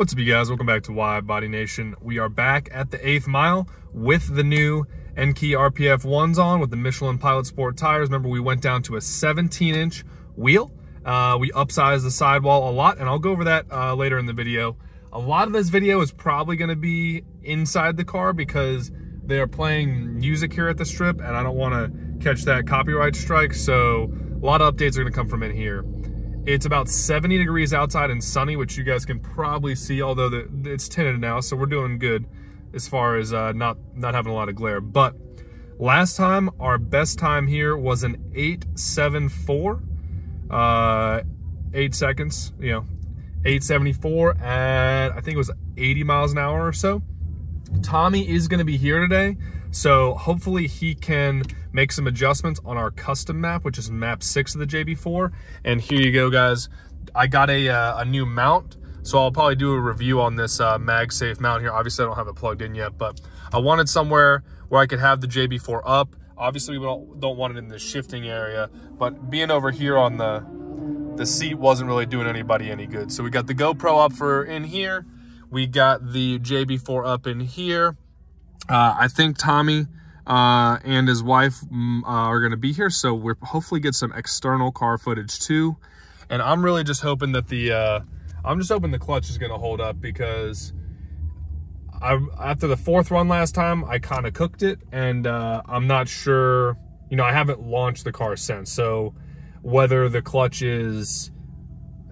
What's up, you guys? Welcome back to Wide Body Nation. We are back at the 8th mile with the new Enkei RPF1s on with the Michelin Pilot Sport tires. Remember, we went down to a 17-inch wheel. We upsized the sidewall a lot, and I'll go over that later in the video. A lot of this video is probably going to be inside the car because they are playing music here at the strip, and I don't want to catch that copyright strike, so a lot of updates are going to come from in here. It's about 70 degrees outside and sunny, which you guys can probably see, although it's tinted now, so we're doing good as far as not having a lot of glare. But last time, our best time here was an 8.74, 8 seconds, 8.74 at, I think it was 80 miles an hour or so. Tommy is going to be here today, so hopefully he can make some adjustments on our custom map, which is map 6 of the JB4. And here you go, guys. I got a new mount, so I'll probably do a review on this MagSafe mount here. Obviously, I don't have it plugged in yet, but I wanted somewhere where I could have the JB4 up. Obviously, we don't want it in the shifting area, but being over here on the seat wasn't really doing anybody any good. So we got the GoPro up for in here. We got the JB4 up in here. I think Tommy and his wife are going to be here, so we'll hopefully get some external car footage too. And I'm really just hoping that the clutch is going to hold up, because after the 4th run last time, I kind of cooked it, and I'm not sure. I haven't launched the car since, so whether the clutch is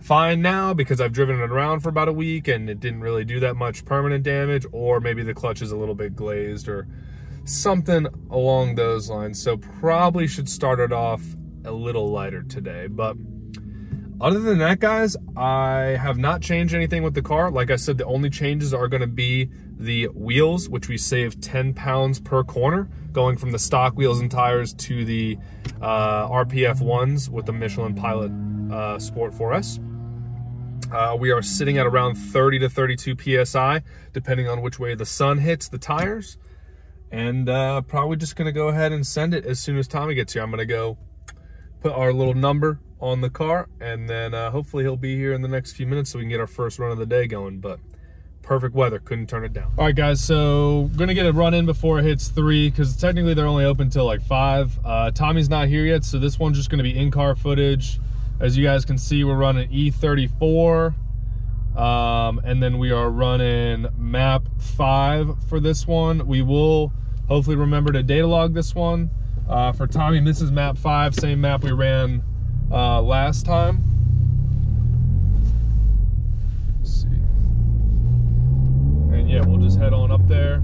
fine now because I've driven it around for about a week and it didn't really do that much permanent damage, or maybe the clutch is a little bit glazed or something along those lines. So probably should start it off a little lighter today. But other than that, guys, I have not changed anything with the car. Like I said, the only changes are going to be the wheels, which we saved 10 pounds per corner, going from the stock wheels and tires to the RPF1s with the Michelin Pilot Sport 4S. We are sitting at around 30 to 32 PSI, depending on which way the sun hits the tires. And probably just going to go ahead and send it as soon as Tommy gets here. I'm going to go put our little number on the car, and then hopefully he'll be here in the next few minutes so we can get our first run of the day going. But perfect weather, couldn't turn it down. All right, guys, so gonna get a run in before it hits 3, because technically they're only open till like 5. Tommy's not here yet, so this one's just gonna be in-car footage. As you guys can see, we're running E34, and then we are running map 5 for this one. We will hopefully remember to data log this one. For Tommy, this is map 5, same map we ran last time. Let's see. And yeah, we'll just head on up there.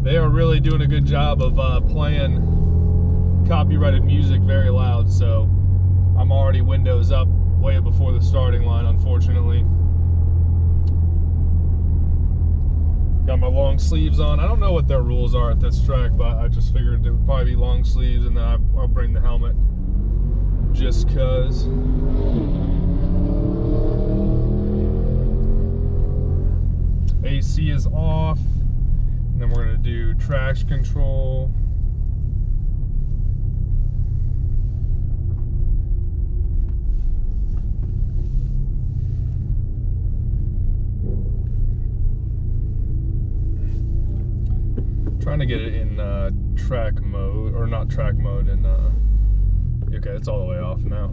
They are really doing a good job of playing copyrighted music very loud, so I'm already windows up way before the starting line, unfortunately. Got my long sleeves on. I don't know what their rules are at this track, but I just figured it would probably be long sleeves, and then I'll bring the helmet just cause. AC is off, and then we're gonna do traction control. Trying to get it in track mode, or not track mode, and okay, it's all the way off now.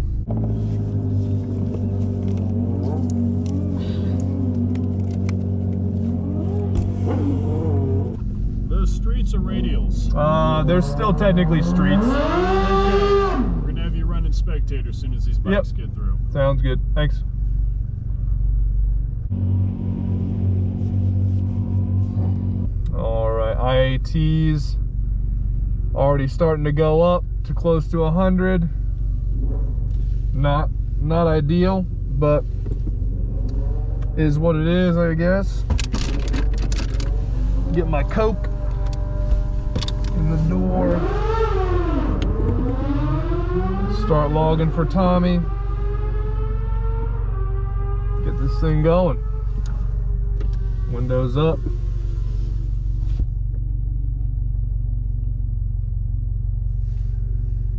Those streets are radials. There's still technically streets. Okay. We're gonna have you running spectator as soon as these bikes get through. Sounds good, thanks. All right, IATs already starting to go up to close to 100. Not ideal, but is what it is, I guess. Get my Coke in the door. Start logging for Tommy. Get this thing going. Windows up.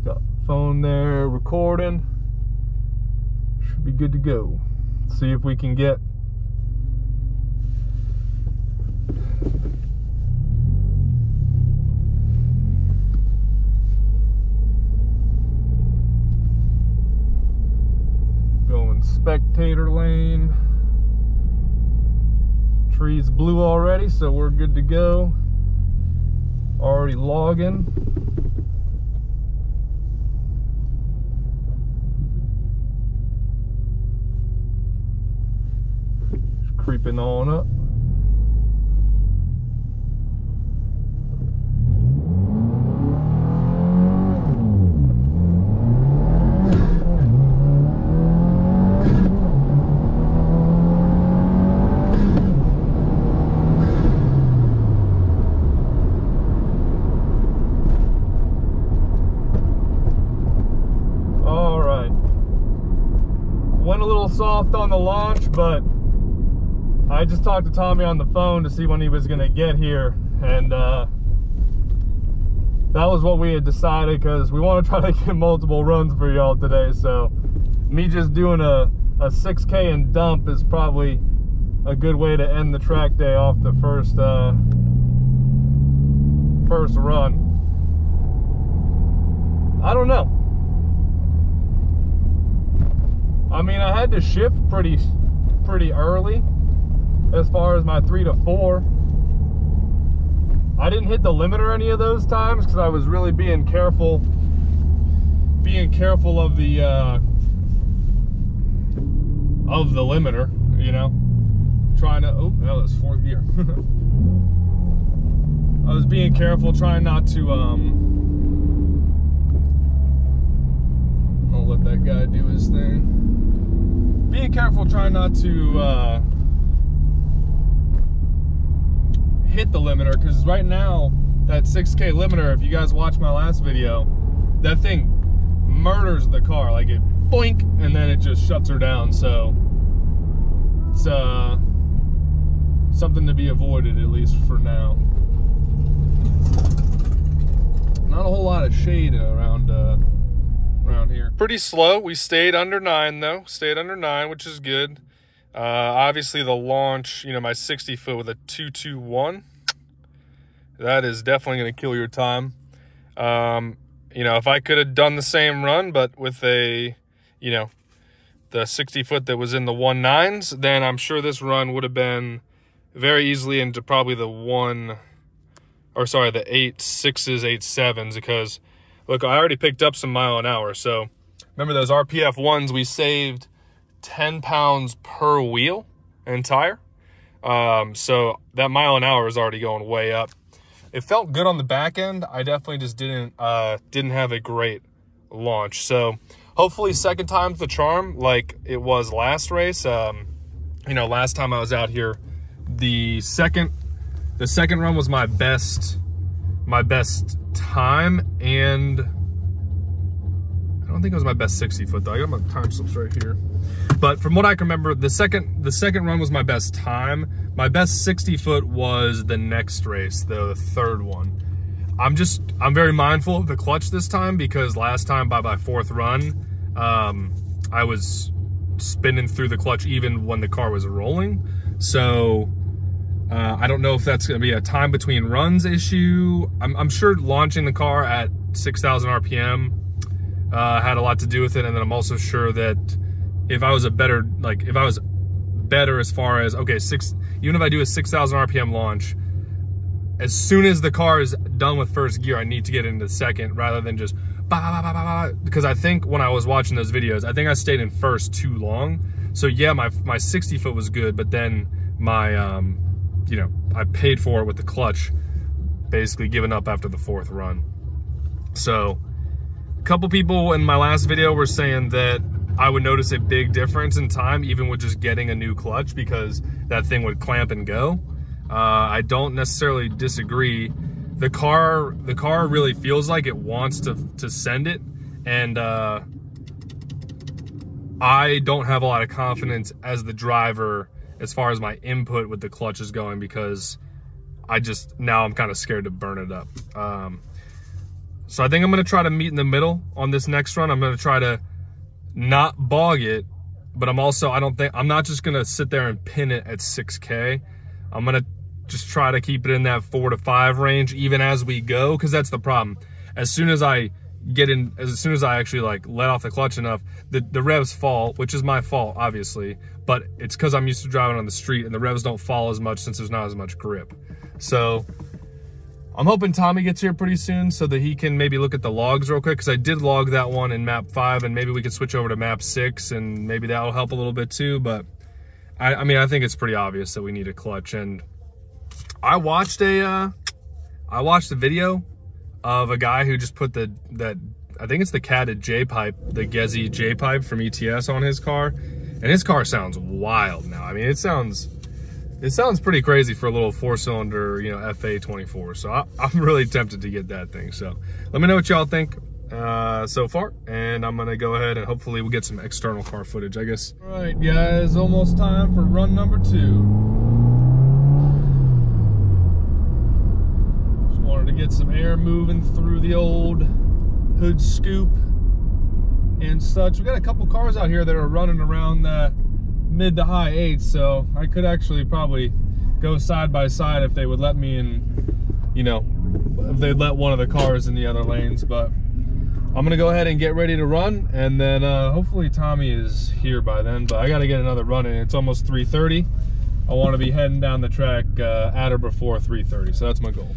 Got phone there recording. Should be good to go. See if we can get spectator lane. Tree's blue already, so we're good to go. Already logging. Just creeping on up. Soft on the launch, but I just talked to Tommy on the phone to see when he was gonna get here, and that was what we had decided, because we want to try to get multiple runs for y'all today. So me just doing a 6K and dump is probably a good way to end the track day off the first run. I don't know. I mean, I had to shift pretty early as far as my 3 to 4. I didn't hit the limiter any of those times because I was really being careful of the limiter, you know, trying to, oh, that was 4th gear. I was being careful, trying not to, I'll let that guy do his thing. Being careful, trying not to hit the limiter, because right now, that 6K limiter, if you guys watched my last video, that thing murders the car. Like, it boink, and then it just shuts her down. So it's something to be avoided, at least for now. Not a whole lot of shade around here. Pretty slow. We stayed under 9 though. Stayed under 9, which is good. Obviously the launch, you know, my 60 foot with a 221, that is definitely going to kill your time. You know, if I could have done the same run, but with a, you know, the 60 foot that was in the 1.9s, then I'm sure this run would have been very easily into probably the 8.6s, 8.7s, because look, I already picked up some mile an hour. So remember those RPF1s, we saved 10 pounds per wheel and tire. So that mile an hour is already going way up. It felt good on the back end. I definitely just didn't have a great launch. So hopefully second time's the charm, like it was last race. You know, last time I was out here, the second run was my best time, and I don't think it was my best 60 foot though. I got my time slips right here, but from what I can remember, the second run was my best time. My best 60 foot was the next race, the third one. I'm very mindful of the clutch this time, because last time by my 4th run, I was spinning through the clutch even when the car was rolling. So I don't know if that's going to be a time between runs issue. I'm sure launching the car at 6,000 RPM had a lot to do with it. And then I'm also sure that if I was better as far as, okay, even if I do a 6,000 RPM launch, as soon as the car is done with first gear, I need to get into second rather than just because I think when I was watching those videos, I think I stayed in first too long. So yeah, my 60 foot was good, but then my, you know, I paid for it with the clutch, basically giving up after the 4th run. So a couple people in my last video were saying that I would notice a big difference in time even with just getting a new clutch, because that thing would clamp and go. I don't necessarily disagree. The car really feels like it wants to send it, and I don't have a lot of confidence as the driver as far as my input with the clutch is going, because now I'm kind of scared to burn it up. So I think I'm going to try to meet in the middle on this next run. I'm going to try to not bog it, but I'm not just going to sit there and pin it at 6K. I'm going to just try to keep it in that 4 to 5 range even as we go, because that's the problem. As soon as I get in, as soon as I actually like let off the clutch enough, the revs fall, which is my fault, obviously, but it's because I'm used to driving on the street and the revs don't fall as much since there's not as much grip. So I'm hoping Tommy gets here pretty soon so that he can maybe look at the logs real quick, because I did log that one in map 5, and maybe we could switch over to map 6 and maybe that'll help a little bit too. But I mean, I think it's pretty obvious that we need a clutch. And I watched a video of a guy who just put I think it's the catted J-pipe, the Gezi J-pipe from ETS on his car, and his car sounds wild now. I mean, it sounds pretty crazy for a little 4-cylinder, you know, FA24. So I'm really tempted to get that thing. So let me know what y'all think so far, and I'm gonna go ahead and hopefully we'll get some external car footage, I guess. All right, guys, almost time for run number 2. Just wanted to get some air moving through the old hood scoop and such. We got a couple cars out here that are running around the mid to high 8s, so I could actually probably go side by side if they would let me in, you know, if they'd let one of the cars in the other lanes. But I'm gonna go ahead and get ready to run, and then hopefully Tommy is here by then, but I gotta get another run in. It's almost 3:30. I want to be heading down the track at or before 3:30, so that's my goal.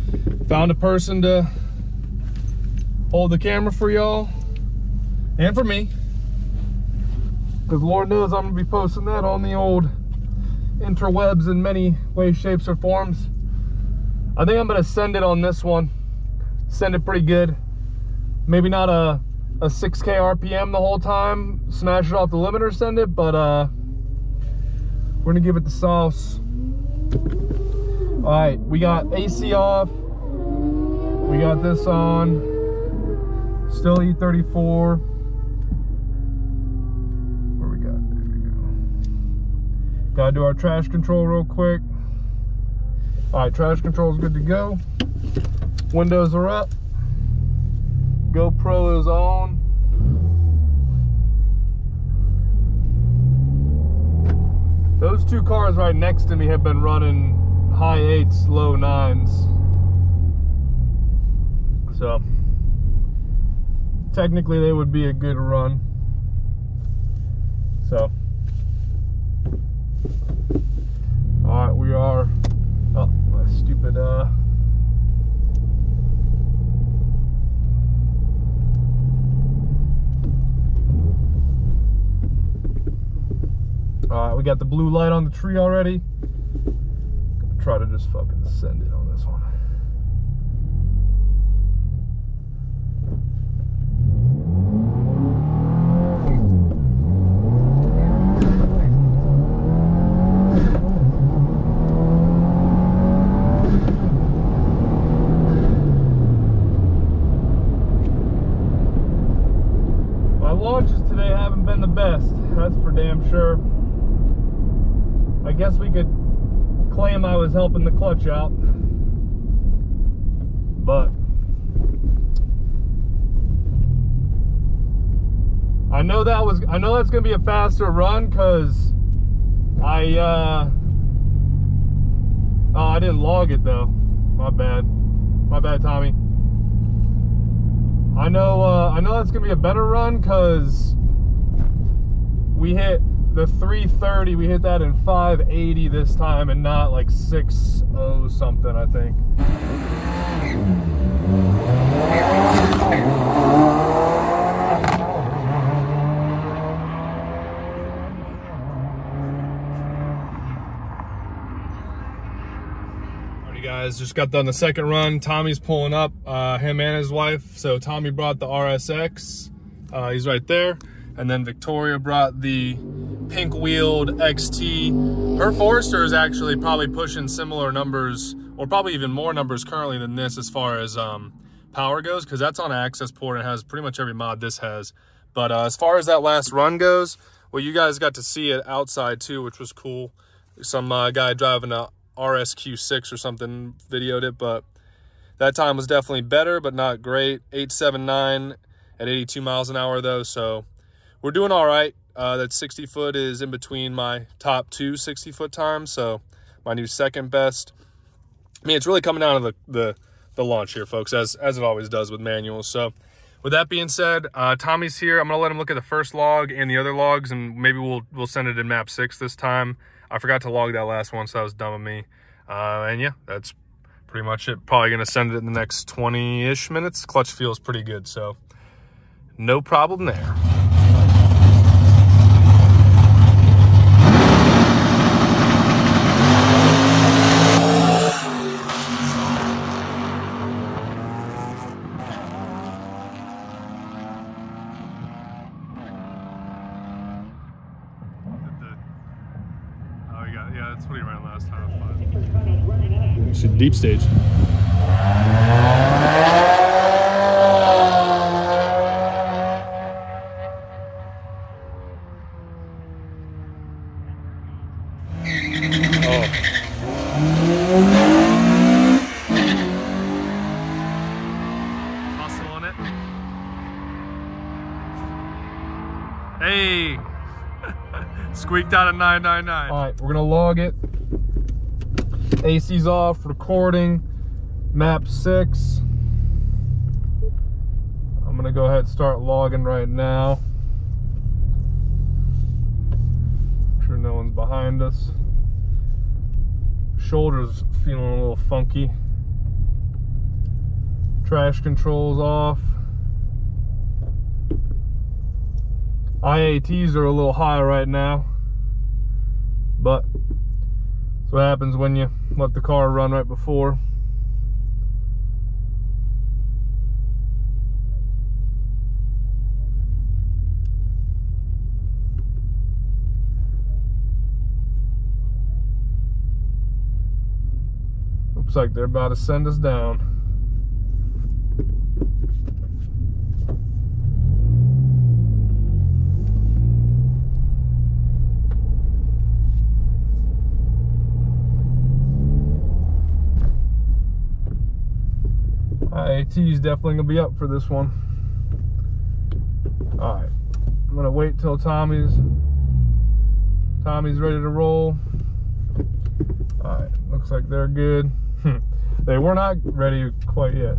Found a person to hold the camera for y'all and for me, because Lord knows I'm gonna be posting that on the old interwebs in many ways, shapes, or forms. I think I'm gonna send it on this one, send it pretty good. Maybe not a 6K RPM the whole time, smash it off the limiter, send it, but we're gonna give it the sauce. All right, we got AC off, we got this on, still E34. Gotta do our trash control real quick. All right, trash control is good to go. Windows are up. GoPro is on. Those two cars right next to me have been running high 8s, low 9s. So technically they would be a good run. So all right, we are, oh, my stupid, all right, we got the blue light on the tree already. Gonna try to just fucking send it on this one. Launches today haven't been the best, that's for damn sure. I guess we could claim I was helping the clutch out, but I know that's gonna be a faster run, because I didn't log it though. My bad, Tommy. I know that's gonna be a better run, because we hit the 330, we hit that in 580 this time and not like 6.0 something, I think. Guys, just got done the second run. Tommy's pulling up, him and his wife. So Tommy brought the RSX, he's right there, and then Victoria brought the pink wheeled XT. Her Forester is actually probably pushing similar numbers, or probably even more numbers currently than this as far as power goes, because that's on an Accessport and has pretty much every mod this has. But as far as that last run goes, well, you guys got to see it outside too, which was cool. Some guy driving a RSQ6 or something videoed it, but that time was definitely better, but not great. 879 at 82 miles an hour though, so we're doing all right. That 60 foot is in between my top 2 60-foot times, so my new second best. I mean, it's really coming down to the launch here, folks, as it always does with manuals. So with that being said, Tommy's here. I'm gonna let him look at the first log and the other logs, and maybe we'll send it in map 6 this time. I forgot to log that last one, so that was dumb of me. And yeah, that's pretty much it. Probably gonna send it in the next 20-ish minutes. Clutch feels pretty good, so no problem there. Yeah, that's what he ran last time. It's a deep stage. Hustle on it. Hey! Squeaked out a 999. All right, we're gonna log it. AC's off, recording, map 6. I'm gonna go ahead and start logging right now. Make sure no one's behind us. Shoulders feeling a little funky. Trash controls off. IATs are a little high right now, but that's what happens when you let the car run right before. Looks like they're about to send us down. IAT is definitely gonna be up for this one. All right, I'm gonna wait till Tommy's ready to roll. All right, looks like they're good. They were not ready quite yet.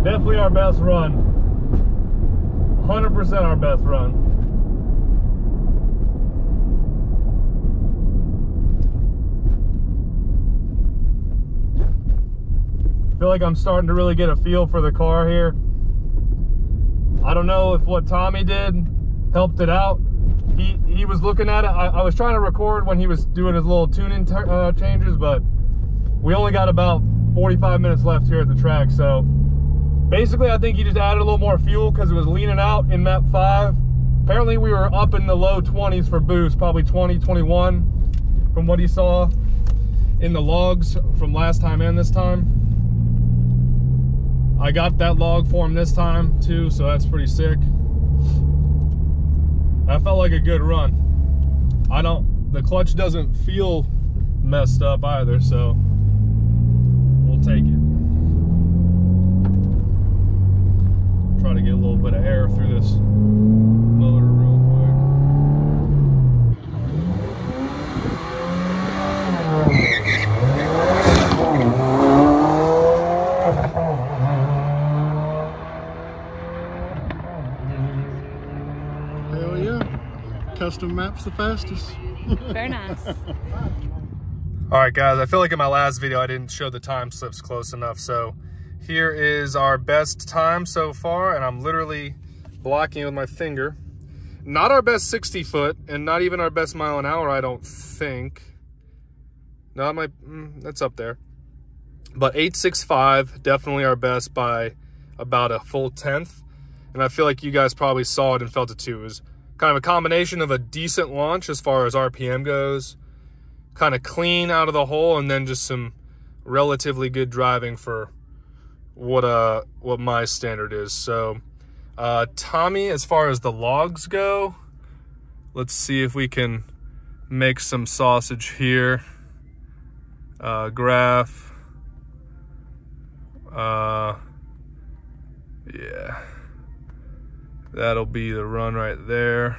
Definitely our best run. 100% our best run. I feel like I'm starting to really get a feel for the car here. I don't know if what Tommy did helped it out. He was looking at it. I was trying to record when he was doing his little tuning changes, but we only got about 45 minutes left here at the track, so basically I think he just added a little more fuel because it was leaning out in map 5. Apparently we were up in the low 20s for boost, probably 20, 21 from what he saw in the logs from last time and this time. I got that log for him this time too, so that's pretty sick. That felt like a good run. The clutch doesn't feel messed up either, so we'll take it. Try to get a little bit of air through this motor real Hell yeah. Custom maps the fastest. Very nice. All right, guys, I feel like in my last video I didn't show the time slips close enough, so here is our best time so far, and I'm literally blocking it with my finger. Not our best 60 foot, and not even our best mile an hour, I don't think. No, that's up there. But 865, definitely our best by about a full 10th. And I feel like you guys probably saw it and felt it too. It was kind of a combination of a decent launch as far as RPM goes, kind of clean out of the hole, and then just some relatively good driving for what my standard is. So Tommy, as far as the logs go, let's see if we can make some sausage here. graph. Yeah, that'll be the run right there.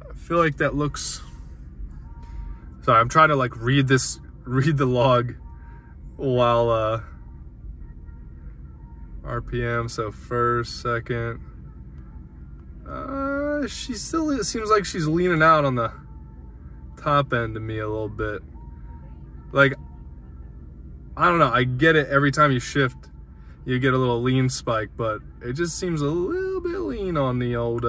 I feel like that looks, sorry, I'm trying to like read the log while RPM, so first, second. She still, it seems like she's leaning out on the top end to me a little bit. Like, I don't know, I get it, every time you shift you get a little lean spike, but it just seems a little bit lean on the old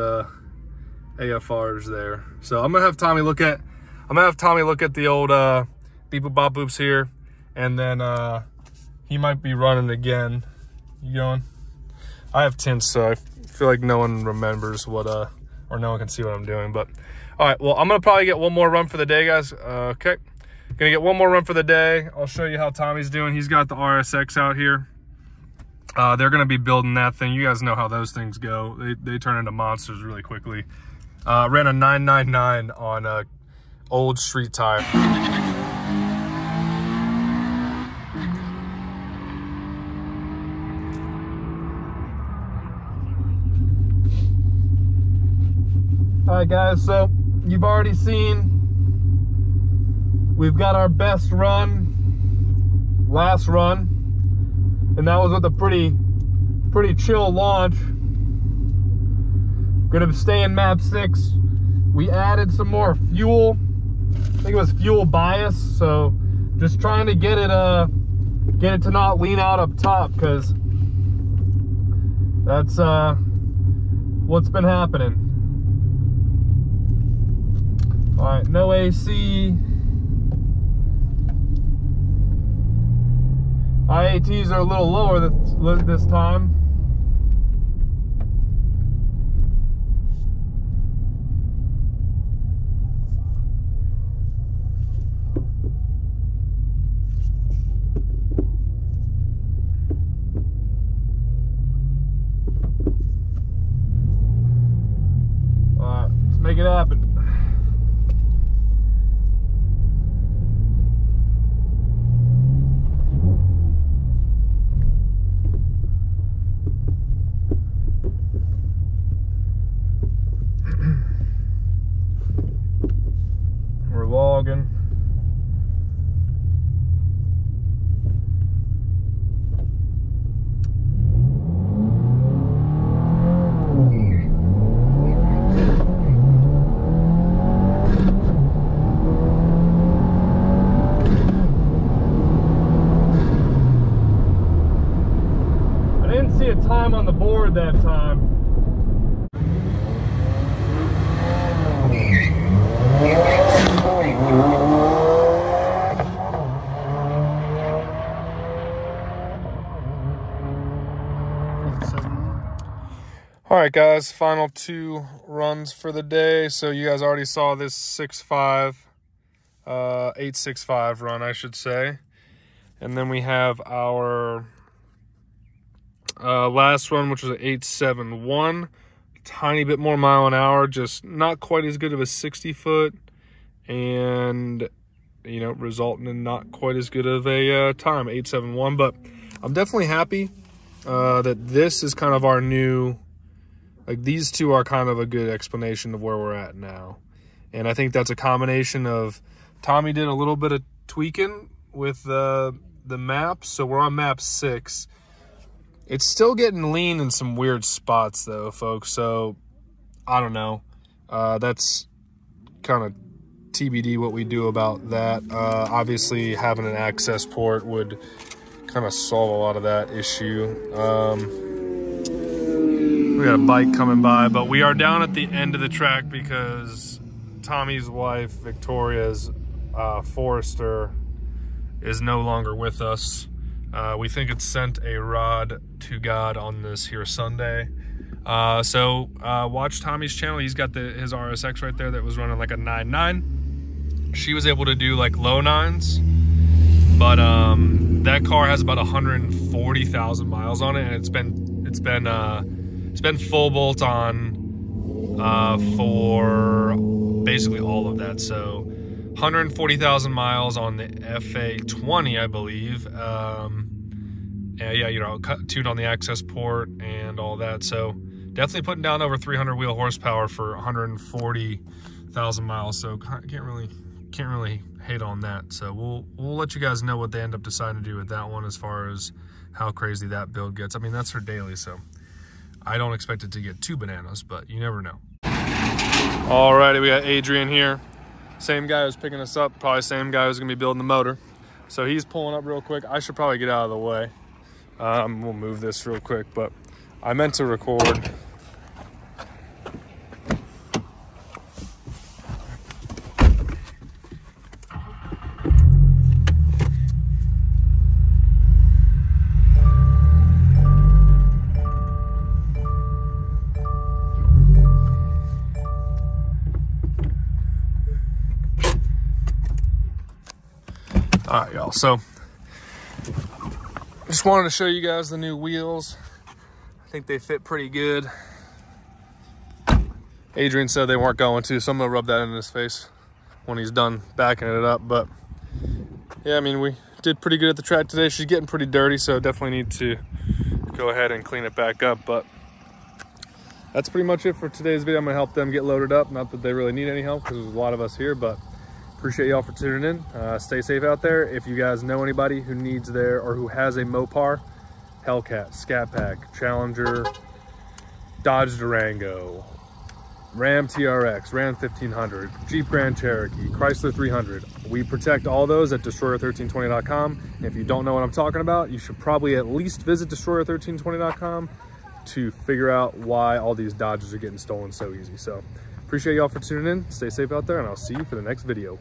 AFRs there. So I'm gonna have Tommy look at the old beep boop bop boops here, and then he might be running again. You going? I have tints, so I feel like no one remembers what or no one can see what I'm doing. But all right, well, I'm gonna probably get one more run for the day, guys. Okay, gonna get one more run for the day. I'll show you how Tommy's doing. He's got the RSX out here. They're gonna be building that thing. You guys know how those things go. They turn into monsters really quickly. Ran a 999 on a old street tire. All right, guys, so you've already seen we've got our best run, last run, and that was with a pretty chill launch. Gonna stay in map 6. We added some more fuel. I think it was fuel bias, so just trying to get it to not lean out up top, because that's what's been happening. All right, no AC. IATs are a little lower this time. All right, let's make it happen. Logging. I didn't see a time on the board that time. All right, guys, final 2 runs for the day. So you guys already saw this 865 run, I should say. And then we have our last run, which was an 871. Tiny bit more mile an hour, just not quite as good of a 60 foot, and you know, resulting in not quite as good of a time, 871. But I'm definitely happy that this is kind of our new, like, these two are kind of a good explanation of where we're at now. And I think that's a combination of Tommy did a little bit of tweaking with the maps, so we're on map 6. It's still getting lean in some weird spots though, folks, so I don't know. That's kind of TBD what we do about that. Obviously having an access port would kind of solve a lot of that issue. We got a bike coming by, but we are down at the end of the track because Tommy's wife, Victoria's Forester, is no longer with us. We think it sent a rod to God on this here Sunday. So watch Tommy's channel. He's got his RSX right there that was running like a 9.9. She was able to do like low 9s, but that car has about 140,000 miles on it, and it's been full bolt on for basically all of that. So 140,000 miles on the FA20, I believe. And yeah, you know, tuned on the Accessport and all that. So definitely putting down over 300 wheel horsepower for 140,000 miles. So can't really hate on that. So we'll let you guys know what they end up deciding to do with that one as far as how crazy that build gets. I mean, that's her daily, so I don't expect it to get too bananas, but you never know. Alrighty, we got Adrian here. Same guy who's picking us up, probably same guy who's gonna be building the motor. So he's pulling up real quick. I should probably get out of the way. We'll move this real quick, but I meant to record. All right, y'all, so just wanted to show you guys the new wheels. I think they fit pretty good. Adrian said they weren't going to, so I'm gonna rub that in his face when he's done backing it up. But yeah, I mean, we did pretty good at the track today. She's getting pretty dirty, so definitely need to go ahead and clean it back up. But that's pretty much it for today's video. I'm gonna help them get loaded up. Not that they really need any help because there's a lot of us here, but appreciate y'all for tuning in. Stay safe out there. If you guys know anybody who needs their, or who has a Mopar, Hellcat, Scat Pack, Challenger, Dodge Durango, Ram TRX, Ram 1500, Jeep Grand Cherokee, Chrysler 300, we protect all those at destroyer1320.com. And if you don't know what I'm talking about, you should probably at least visit destroyer1320.com to figure out why all these Dodges are getting stolen so easy. So appreciate y'all for tuning in. Stay safe out there, and I'll see you for the next video.